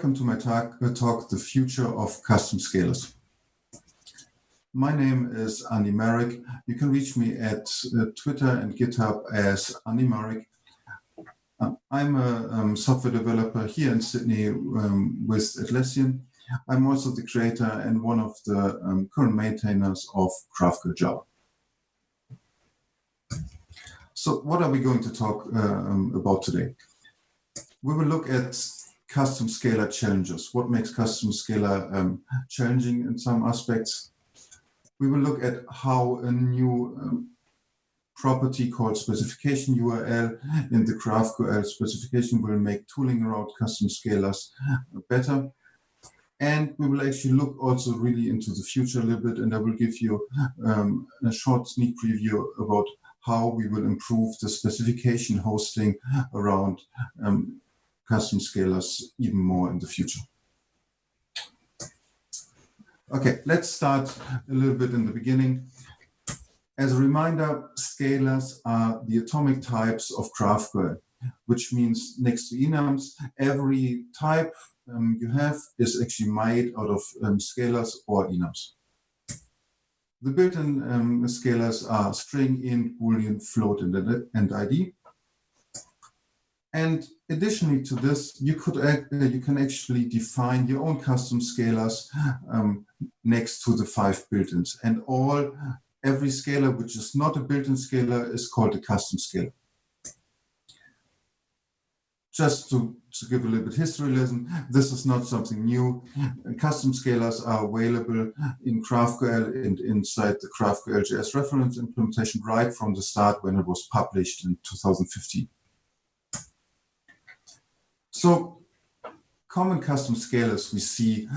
welcome to my talk, The Future of Custom Scalars. My name is Marek. You can reach me at Twitter and GitHub as Marek. I'm a software developer here in Sydney with Atlassian. I'm also the creator and one of the current maintainers of GraphQL Java. So what are we going to talk about today? We will look at custom scalar challenges. What makes custom scalar challenging in some aspects? We will look at how a new property called Specification URL in the GraphQL specification will make tooling around custom scalars better. And we will actually look also really into the future a little bit, and I will give you a short sneak preview about how we will improve the specification hosting around custom scalars even more in the future. Okay, let's start a little bit in the beginning. As a reminder, scalars are the atomic types of GraphQL, which means next to enums, every type you have is actually made out of scalars or enums. The built-in scalars are string, int, boolean, float, and ID. And additionally to this, you can actually define your own custom scalars next to the 5 built-ins. And every scalar which is not a built-in scalar is called a custom scalar. Just to give a little bit history lesson, this is not something new. Custom scalars are available in GraphQL and inside the GraphQL JS reference implementation right from the start when it was published in 2015. So common custom scalars we see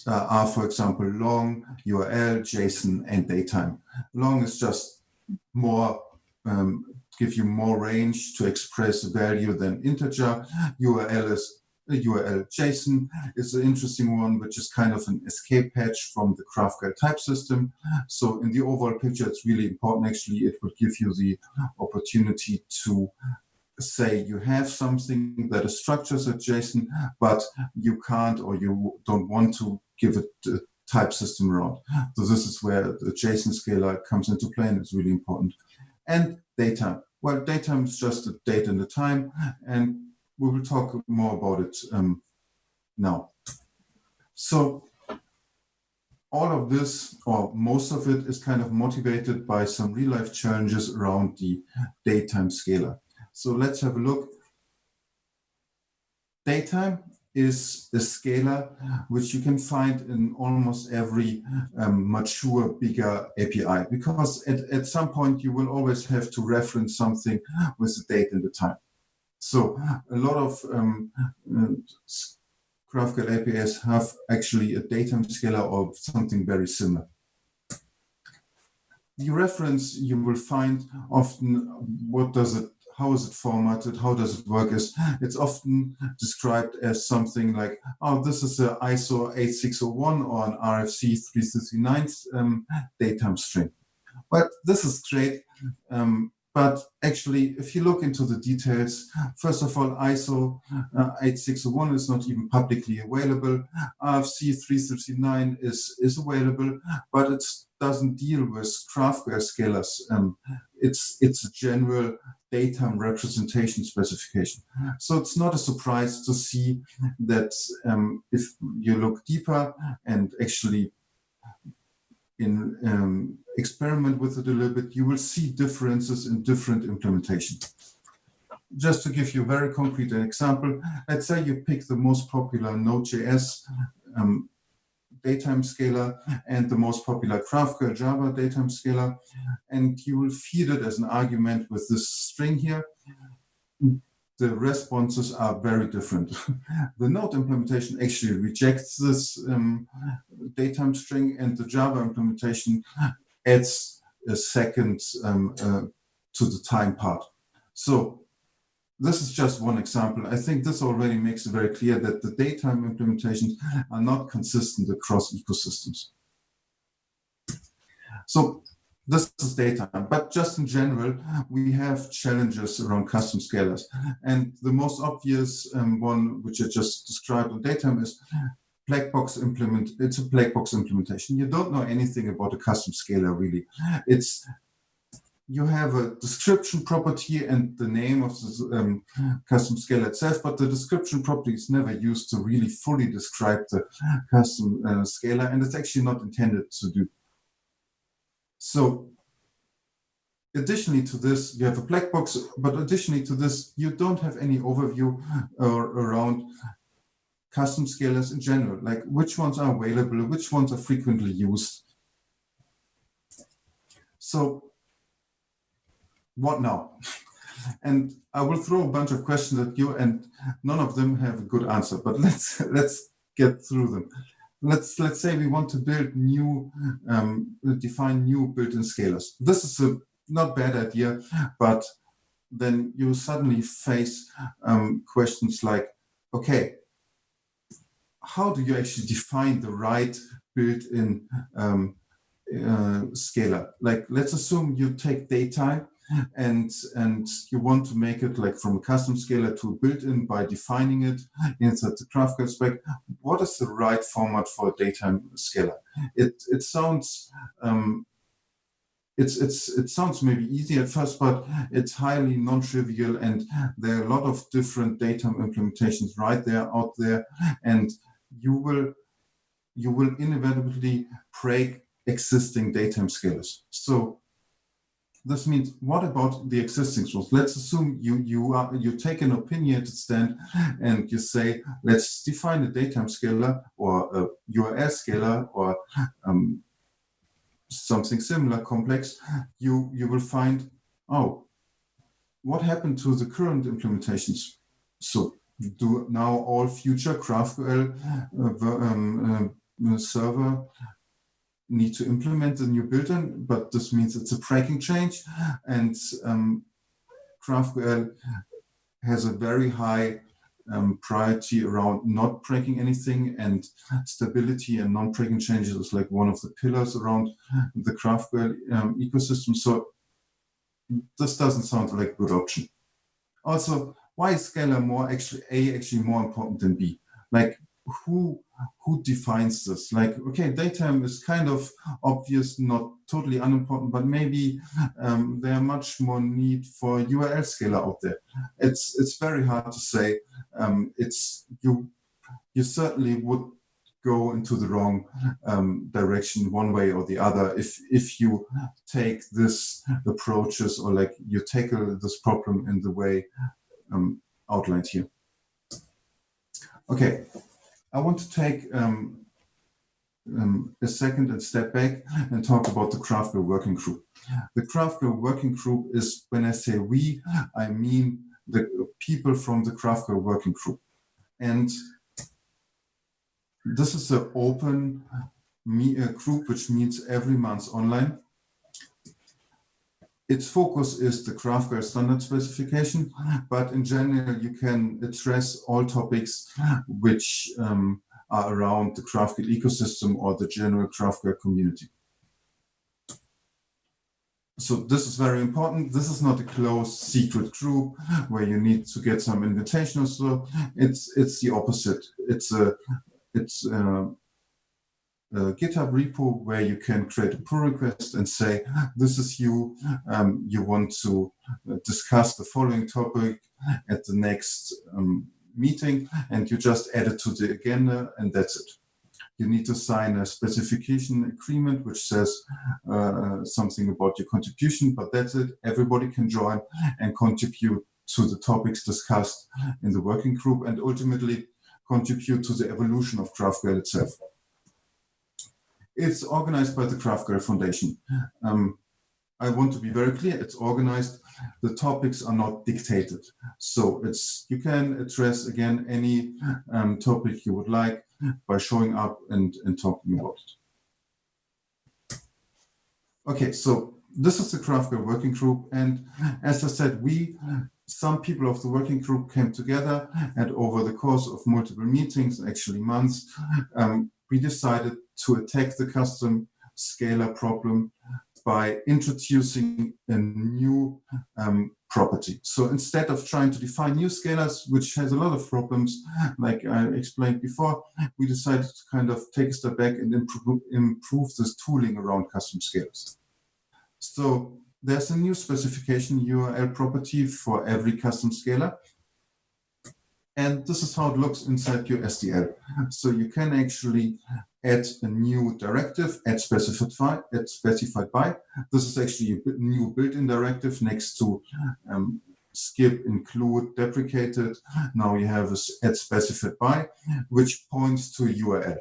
are, for example, long, URL, JSON, and datetime. Long is just more, give you more range to express value than integer. URL JSON is an interesting one, which is kind of an escape hatch from the GraphQL type system. So in the overall picture, it's really important. Actually, it will give you the opportunity to say you have something that is structured as JSON, but you can't or you don't want to give it a type system around. So this is where the JSON scalar comes into play, and it's really important. And datetime. Well, datetime is just a date and a time, and we will talk more about it now. So all of this, or most of it, is kind of motivated by some real-life challenges around the datetime scalar. So let's have a look. Datetime is a scalar which you can find in almost every mature, bigger API, because at some point you will always have to reference something with the date and the time. So a lot of GraphQL APIs have actually a datetime scalar or something very similar. The reference you will find often, how is it formatted? How does it work? It's often described as something like, oh, this is an ISO 8601 or an RFC 339 datetime string. But this is great. But actually, if you look into the details, first of all, ISO 8601 is not even publicly available. RFC 339 is available, but it doesn't deal with GraphQL scalars. It's a general datetime representation specification. So it's not a surprise to see that if you look deeper and actually experiment with it a little bit, you will see differences in different implementations. Just to give you a very concrete example, let's say you pick the most popular Node.js datetime scalar and the most popular GraphQL Java datetime scalar, and you will feed it as an argument with this string here. The responses are very different. The Node implementation actually rejects this datetime string, and the Java implementation adds a second to the time part. So this is just one example. I think this already makes it very clear that the datetime implementations are not consistent across ecosystems. So this is daytime, but just in general, we have challenges around custom scalars. And the most obvious one, which I just described on daytime, is it's a black box implementation. You don't know anything about a custom scalar, really. You have a description property and the name of the custom scalar itself, but the description property is never used to really fully describe the custom scalar, and it's actually not intended to do. So additionally to this, you have a black box, but additionally to this, you don't have any overview around custom scalars in general, like which ones are available, which ones are frequently used. So what now? And I will throw a bunch of questions at you, and none of them have a good answer, but let's get through them. Let's say we want to build define new built-in scalars. This is a not bad idea, but then you suddenly face questions like, okay, how do you actually define the right built-in scalar? Like, let's assume you take daytime and you want to make it like from a custom scalar to a built-in by defining it inside the GraphQL spec. What is the right format for a daytime scalar? It sounds it sounds maybe easy at first, but it's highly non-trivial, and there are a lot of different daytime implementations out there, and you will inevitably break existing daytime scalars. So this means, what about the existing rules? Let's assume you take an opinionated stand and you say, let's define a daytime scalar or a URL scalar or something similar complex. You will find, oh, what happened to the current implementations? So do now all future GraphQL server need to implement the new built-in, but this means it's a breaking change, and GraphQL has a very high priority around not breaking anything, and stability and non-breaking changes is like one of the pillars around the GraphQL ecosystem. So this doesn't sound like a good option. Also, why is scalar actually more important than B? Like, who defines this? Like, okay, daytime is kind of obvious, not totally unimportant, but maybe there are much more need for URL scalar out there. It's very hard to say. You certainly would go into the wrong direction one way or the other if you take this approaches, or like you tackle this problem in the way outlined here. Okay. I want to take a second and step back and talk about the GraphQL working group. The GraphQL working group is, when I say we, I mean the people from the GraphQL working group. And this is an open group which meets every month online. Its focus is the GraphQL standard specification, but in general, you can address all topics which are around the GraphQL ecosystem or the general GraphQL community. So this is very important. This is not a closed secret group where you need to get some invitation or so. It's the opposite. It's a GitHub repo where you can create a pull request and say, this is you want to discuss the following topic at the next meeting, and you just add it to the agenda, and that's it. You need to sign a specification agreement which says something about your contribution, but that's it. Everybody can join and contribute to the topics discussed in the working group, and ultimately contribute to the evolution of GraphQL itself. It's organized by the GraphQL Foundation. I want to be very clear, it's organized. The topics are not dictated. So you can address, again, any topic you would like by showing up and talking about it. Okay, so this is the GraphQL working group. And as I said, some people of the working group came together, and over the course of multiple meetings, actually months, we decided to attack the custom scalar problem by introducing a new property. So instead of trying to define new scalars, which has a lot of problems, like I explained before, we decided to kind of take a step back and improve this tooling around custom scalars. So there's a new specification URL property for every custom scalar. And this is how it looks inside your SDL. So you can actually add a new directive, add specified by. This is actually a new built-in directive next to skip, include, deprecated. Now you have add specified by, which points to URL.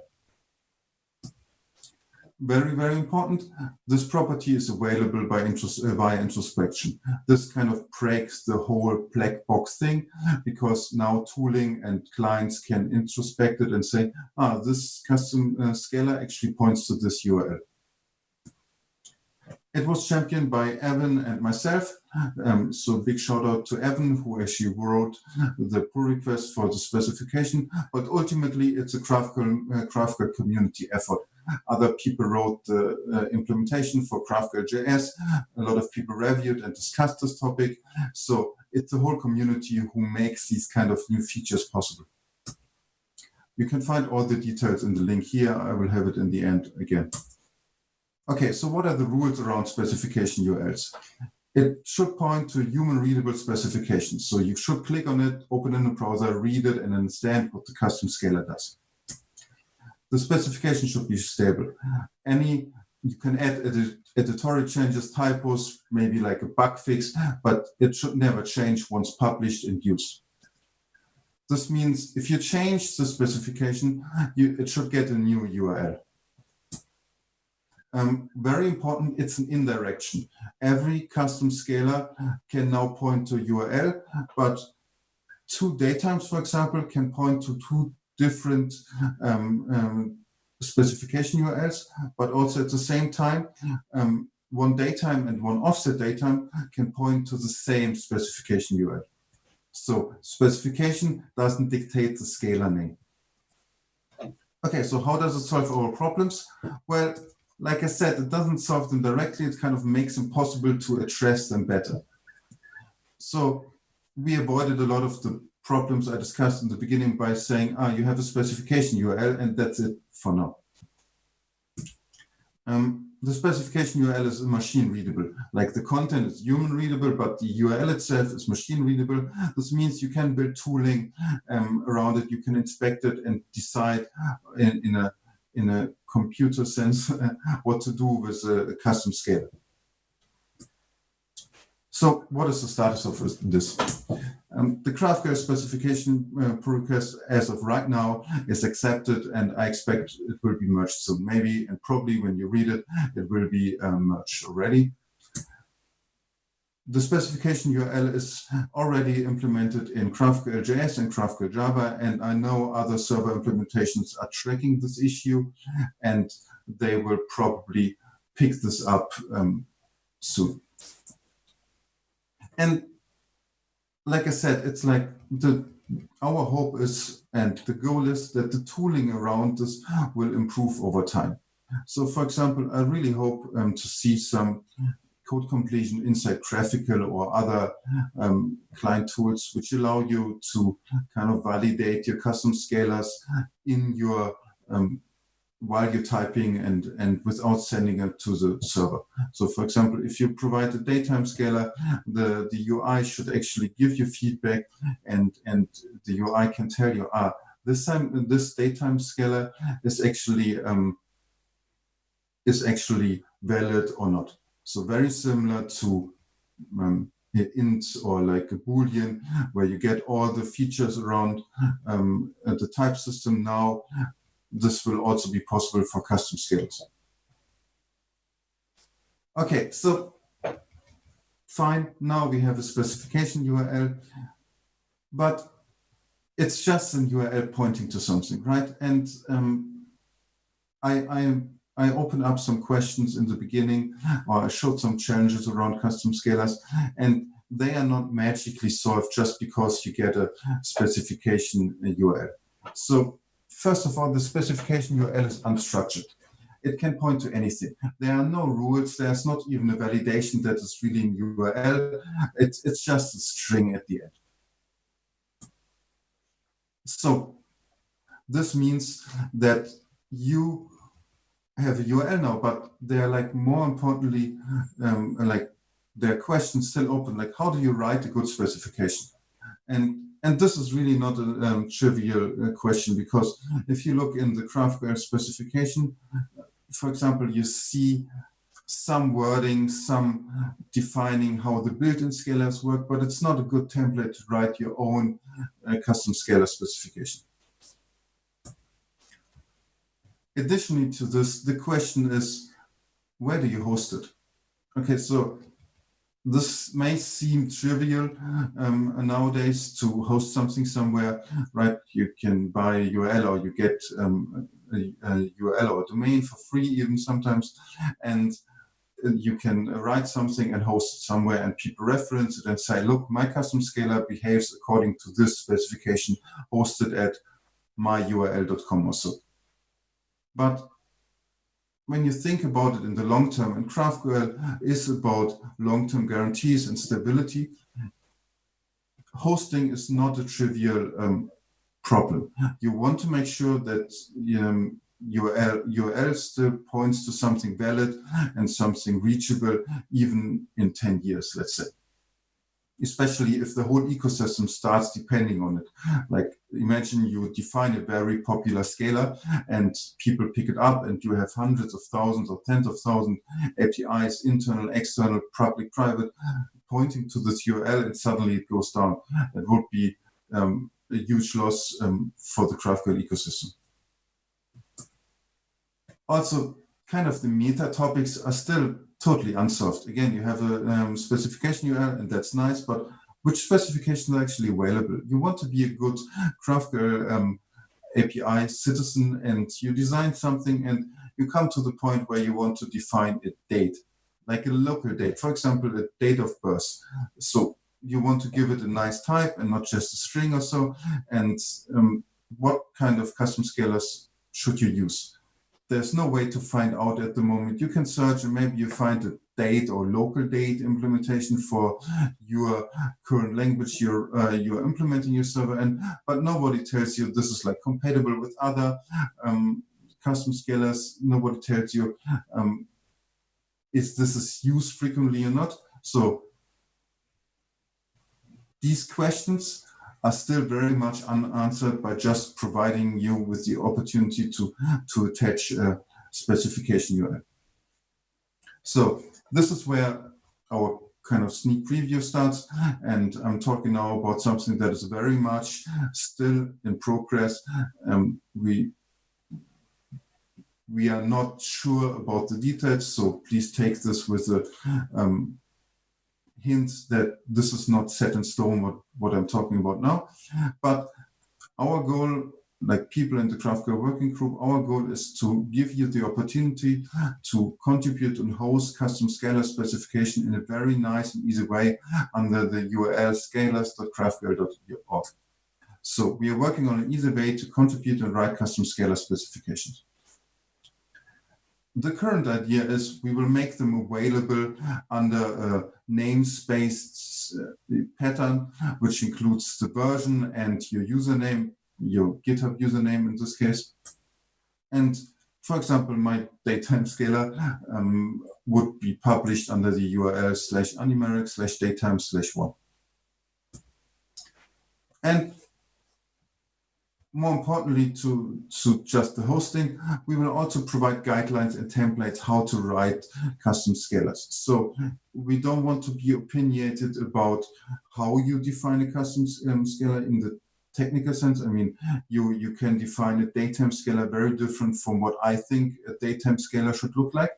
Very, very important. This property is available by via introspection. This kind of breaks the whole black box thing, because now tooling and clients can introspect it and say, this custom scalar actually points to this URL. It was championed by Evan and myself. So big shout out to Evan, who actually wrote the pull request for the specification. But ultimately, it's a GraphQL community effort. Other people wrote the implementation for GraphQL.js. A lot of people reviewed and discussed this topic. So it's the whole community who makes these kind of new features possible. You can find all the details in the link here. I will have it in the end again. Okay, so what are the rules around specification URLs? It should point to human-readable specifications. So you should click on it, open it in the browser, read it, and understand what the custom scalar does. The specification should be stable. You can add editorial changes, typos, maybe like a bug fix, but it should never change once published and used. This means if you change the specification, it should get a new URL. Very important, it's an indirection. Every custom scalar can now point to URL, but two datetimes, for example, can point to two different specification URLs, but also at the same time, one datetime and one offset datetime can point to the same specification URL. So specification doesn't dictate the scalar name. Okay, so how does it solve our problems? Well, like I said, it doesn't solve them directly. It kind of makes it possible to address them better. So we avoided a lot of the problems I discussed in the beginning by saying, you have a specification URL and that's it for now. The specification URL is machine readable. Like the content is human readable, but the URL itself is machine readable. This means you can build tooling around it. You can inspect it and decide in a computer sense what to do with a custom scalar. So what is the status of this? The GraphQL specification pull request as of right now is accepted, and I expect it will be merged soon. Maybe and probably when you read it, it will be merged already. The specification URL is already implemented in GraphQL.js and GraphQL Java, and I know other server implementations are tracking this issue, and they will probably pick this up soon. And like I said, it's like our hope is, and the goal is that the tooling around this will improve over time. So for example, I really hope to see some code completion inside GraphQL or other client tools, which allow you to kind of validate your custom scalars in your while you're typing and without sending it to the server. So for example, if you provide a datetime scalar, the UI should actually give you feedback, and the UI can tell you, this datetime scalar is actually valid or not. So very similar to int or like a Boolean, where you get all the features around the type system now. This will also be possible for custom scalars. Okay, so fine. Now we have a specification URL, but it's just an URL pointing to something, right? And I opened up some questions in the beginning, or I showed some challenges around custom scalars, and they are not magically solved just because you get a specification URL. So first of all, the specification URL is unstructured. it can point to anything. There are no rules. There's not even a validation that is really an URL. It's just a string at the end. So this means that you have a URL now, but they're like more importantly, like there are questions still open, like how do you write a good specification? And this is really not a trivial question, because if you look in the GraphQL specification, for example, you see some wording, some defining how the built-in scalars work, but it's not a good template to write your own custom scalar specification. Additionally to this, the question is, where do you host it? Okay, so this may seem trivial nowadays to host something somewhere, right? You can buy a URL, or you get a URL or a domain for free even sometimes, and you can write something and host it somewhere, and people reference it and say, look, my custom scalar behaves according to this specification hosted at myurl.com or so. But when you think about it in the long term, and GraphQL is about long-term guarantees and stability, hosting is not a trivial problem. You want to make sure that URL still points to something valid and something reachable even in 10 years, let's say. Especially if the whole ecosystem starts depending on it. Like imagine you define a very popular scalar and people pick it up, and you have hundreds of thousands or tens of thousands APIs, internal, external, public, private, pointing to this URL, and suddenly it goes down. It would be a huge loss for the GraphQL ecosystem. Also, kind of the meta topics are still totally unsolved. Again, you have a specification URL, and that's nice, but which specifications are actually available? You want to be a good GraphQL API citizen, and you design something, and you come to the point where you want to define a date, like a local date, for example, a date of birth. So you want to give it a nice type and not just a string or so. And what kind of custom scalars should you use? There's no way to find out at the moment. You can search and maybe you find a date or local date implementation for your current language you're implementing your server, but nobody tells you this is like compatible with other custom scalars. Nobody tells you if this is used frequently or not. So these questions are still very much unanswered by just providing you with the opportunity to attach a specification URL. So this is where our kind of sneak preview starts, and I'm talking now about something that is very much still in progress. We are not sure about the details, so please take this with a hint that this is not set in stone what I'm talking about now. But our goal, like people in the GraphQL working group, our goal is to give you the opportunity to contribute and host custom scalar specification in a very nice and easy way under the URL scalars.graphql.org. So we are working on an easy way to contribute and write custom scalar specifications. The current idea is we will make them available under a namespace pattern, which includes the version and your username, your GitHub username in this case. And for example, my datetime scalar would be published under the URL /unimeric/datetime/1. And more importantly to just the hosting, we will also provide guidelines and templates how to write custom scalars. So we don't want to be opinionated about how you define a custom scalar in the technical sense. I mean, you can define a datetime scalar very different from what I think a datetime scalar should look like.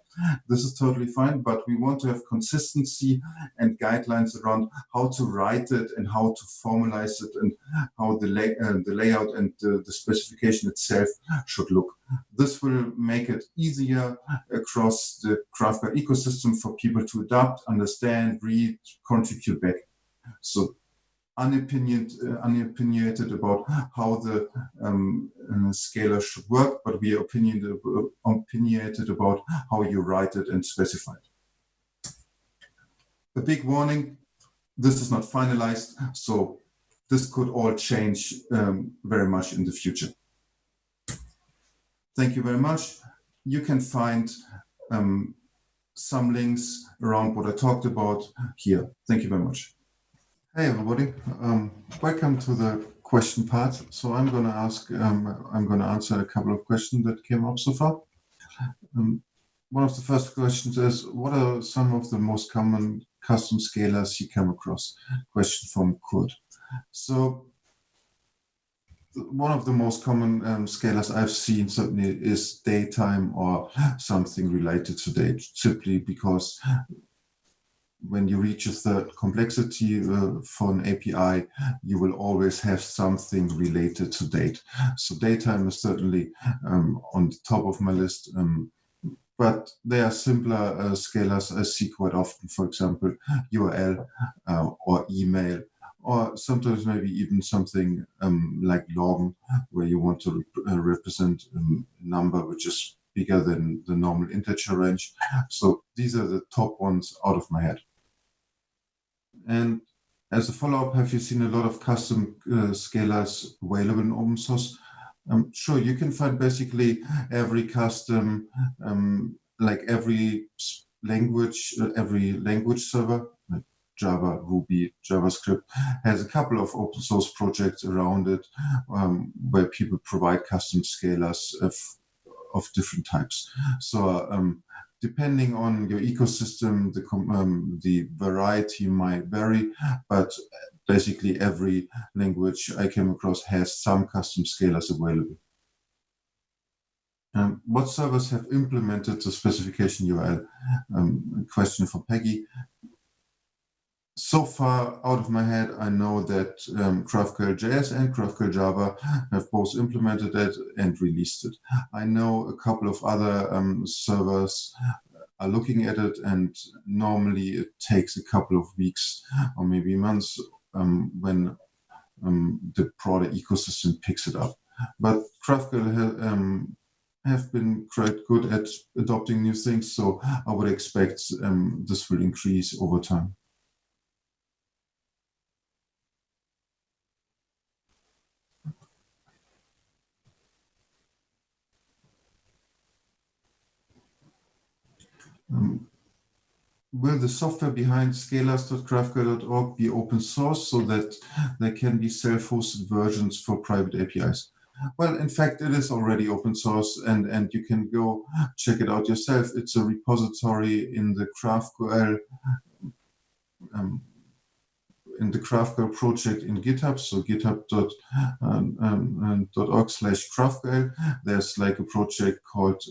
This is totally fine, but we want to have consistency and guidelines around how to write it and how to formalize it and how the layout and the specification itself should look. This will make it easier across the GraphQL ecosystem for people to adapt, understand, read, contribute back. So unopinionated about how the scalar should work, but we are opinionated about how you write it and specify it. A big warning, this is not finalized, so this could all change very much in the future. Thank you very much. You can find some links around what I talked about here. Thank you very much. Hey everybody, welcome to the question part. So I'm going to answer a couple of questions that came up so far. One of the first questions is, what are some of the most common custom scalars you come across? Question from Kurt. So one of the most common scalars I've seen certainly is datetime or something related to date, simply because when you reach a third complexity for an API, you will always have something related to date. So datetime is certainly on the top of my list, but there are simpler scalars I see quite often, for example, URL or email, or sometimes maybe even something like log, where you want to represent a number which is bigger than the normal integer range. So these are the top ones out of my head. And as a follow-up, have you seen a lot of custom scalars available in open source? Sure, you can find basically every custom, like every language server, like Java, Ruby, JavaScript, has a couple of open source projects around it where people provide custom scalars of different types. So depending on your ecosystem, the variety might vary, but basically every language I came across has some custom scalars available. What servers have implemented the specification URL? Question from Peggy. So far, out of my head, I know that GraphQL JS and GraphQL Java have both implemented it and released it. I know a couple of other servers are looking at it, and normally it takes a couple of weeks or maybe months when the broader ecosystem picks it up. But GraphQL have been quite good at adopting new things, so I would expect this will increase over time. Will the software behind scalars.graphql.org be open source so that there can be self-hosted versions for private APIs? Well, in fact, it is already open source, and you can go check it out yourself. It's a repository in the GraphQL project in GitHub, so github.org/GraphQL. There's like a project called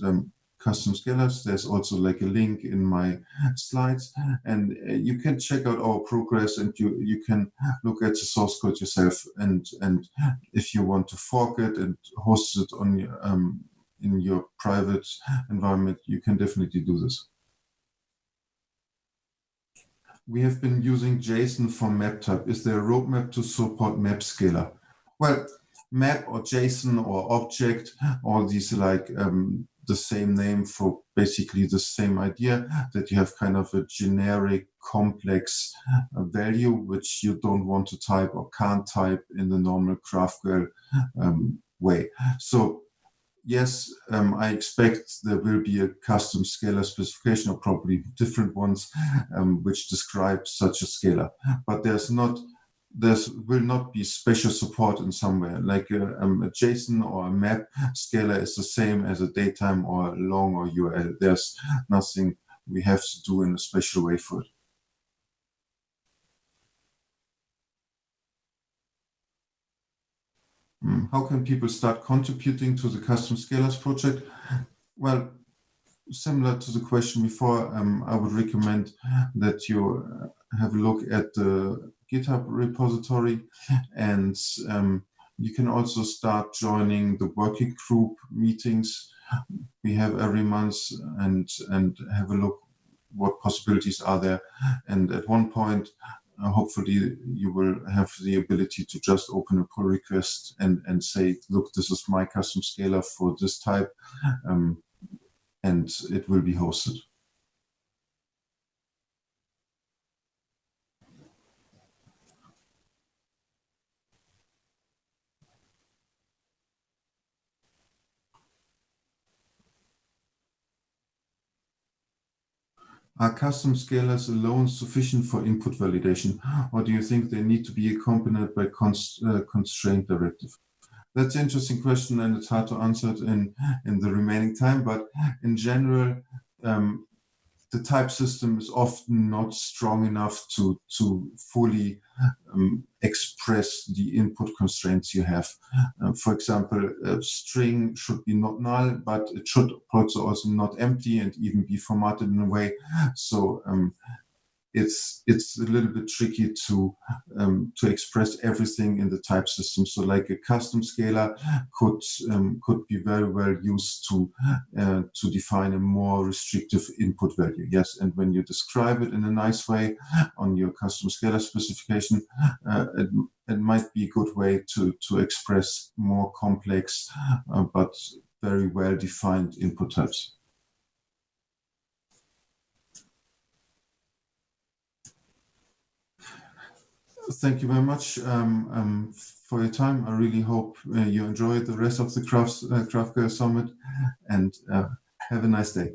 Custom Scalars. There's also like a link in my slides, and you can check out our progress, and you can look at the source code yourself. And if you want to fork it and host it on in your private environment, you can definitely do this. We have been using JSON for map type. Is there a roadmap to support map scalar? Well, map or JSON or object, all these like the same name for basically the same idea, that you have kind of a generic complex value which you don't want to type or can't type in the normal GraphQL way. So yes, I expect there will be a custom scalar specification, or probably different ones, which describe such a scalar. But there will not be special support in somewhere. Like a JSON or a map scalar is the same as a datetime or long or URL. There's nothing we have to do in a special way for it. How can people start contributing to the custom scalars project? Well, similar to the question before, I would recommend that you have a look at the GitHub repository, and you can also start joining the working group meetings we have every month, and have a look what possibilities are there. And at one point, hopefully you will have the ability to just open a pull request and say, look, this is my custom scalar for this type, and it will be hosted. Are custom scalars alone sufficient for input validation, or do you think they need to be accompanied by constraint directive? That's an interesting question, and it's hard to answer it in the remaining time. But in general, the type system is often not strong enough to fully express the input constraints you have. For example, a string should be not null, but it should also not empty and even be formatted in a way. So it's a little bit tricky to express everything in the type system. So like a custom scalar could be very well used to define a more restrictive input value. Yes, and when you describe it in a nice way on your custom scalar specification, it might be a good way to express more complex but very well defined input types. Thank you very much for your time. I really hope you enjoy the rest of the GraphQL Summit, and have a nice day.